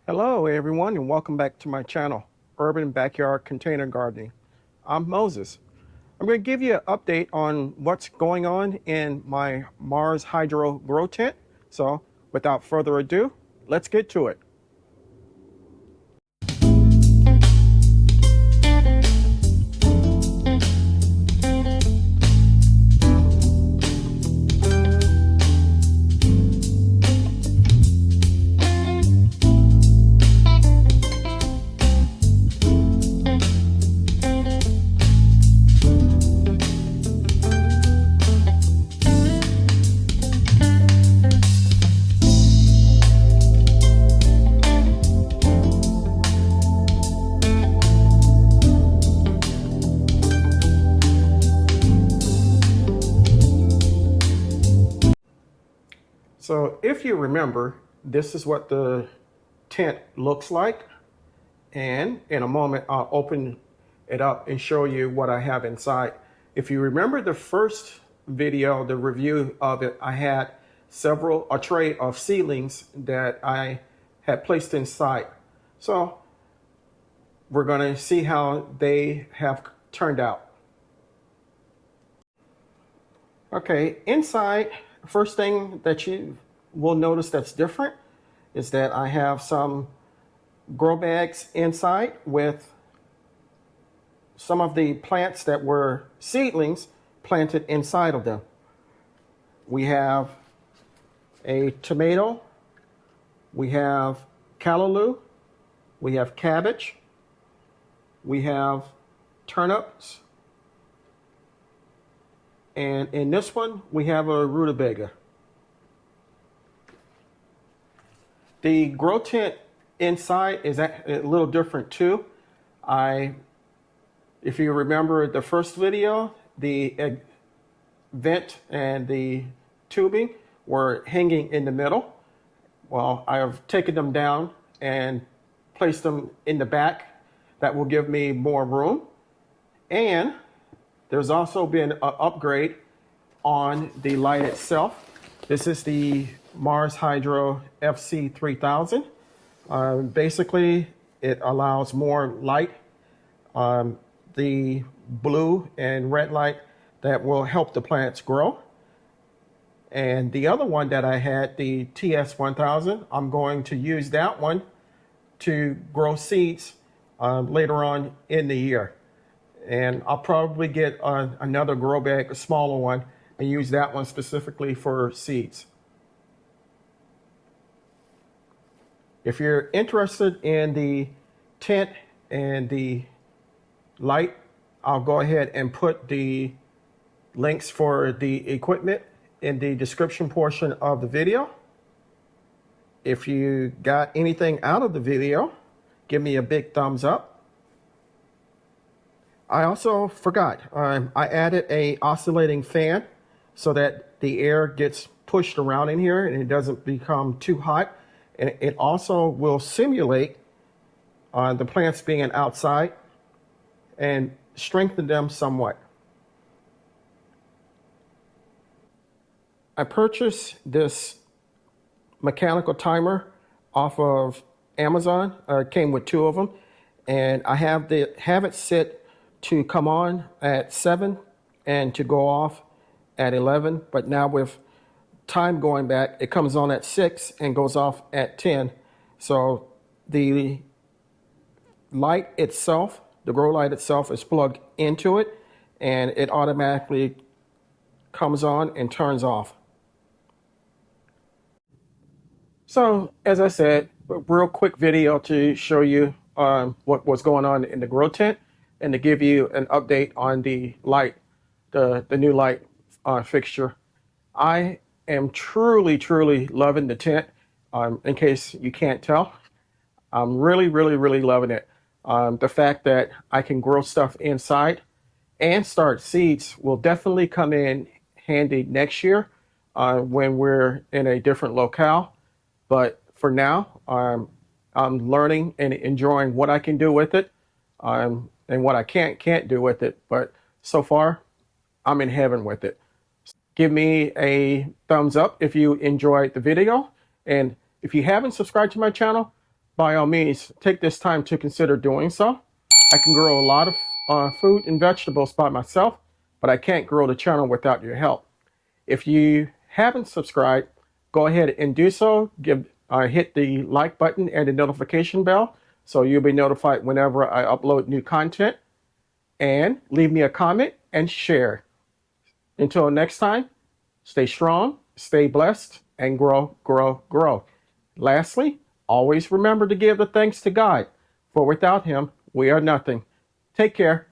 Hello everyone and welcome back to my channel, Urban Backyard Container Gardening. I'm Moses. I'm going to give you an update on what's going on in my Mars Hydro grow tent. So without further ado, let's get to it. So if you remember, this is what the tent looks like. And in a moment, I'll open it up and show you what I have inside. If you remember the first video, the review of it, I had a tray of seedlings that I had placed inside. So we're going to see how they have turned out. Okay, inside, first thing that you will notice that's different is that I have some grow bags inside with some of the plants that were seedlings planted inside of them. We have a tomato, we have callaloo, we have cabbage, we have turnips, and in this one we have a rutabaga. The grow tent inside is a little different too. If you remember the first video, the vent and the tubing were hanging in the middle. Well, I have taken them down and placed them in the back. That will give me more room. And there's also been an upgrade on the light itself. This is the Mars Hydro FC3000. Basically, it allows more light, the blue and red light that will help the plants grow. And the other one that I had, the TS1000, I'm going to use that one to grow seeds later on in the year. And I'll probably get another grow bag, a smaller one, and use that one specifically for seeds. If you're interested in the tent and the light, I'll go ahead and put the links for the equipment in the description portion of the video. If you got anything out of the video, give me a big thumbs up. I also forgot, I added a oscillating fan so that the air gets pushed around in here and it doesn't become too hot. And it also will simulate the plants being outside and strengthen them somewhat. I purchased this mechanical timer off of Amazon. It came with two of them, and I have it set to come on at 7 and to go off at 11. But now with time going back, it comes on at 6 and goes off at 10. So the light itself, the grow light itself, is plugged into it, and it automatically comes on and turns off. So as I said, a real quick video to show you what was going on in the grow tent and to give you an update on the light, the new light fixture. I am truly loving the tent. In case you can't tell, I'm really loving it. The fact that I can grow stuff inside and start seeds will definitely come in handy next year when we're in a different locale. But for now, I'm learning and enjoying what I can do with it and what I can't do with it. But so far, I'm in heaven with it. Give me a thumbs up if you enjoyed the video. And if you haven't subscribed to my channel, by all means, take this time to consider doing so. I can grow a lot of food and vegetables by myself, but I can't grow the channel without your help. If you haven't subscribed, go ahead and do so. Hit the like button and the notification bell so you'll be notified whenever I upload new content. And leave me a comment and share. Until next time, stay strong, stay blessed, and grow, grow, grow. Lastly, always remember to give the thanks to God, for without Him, we are nothing. Take care.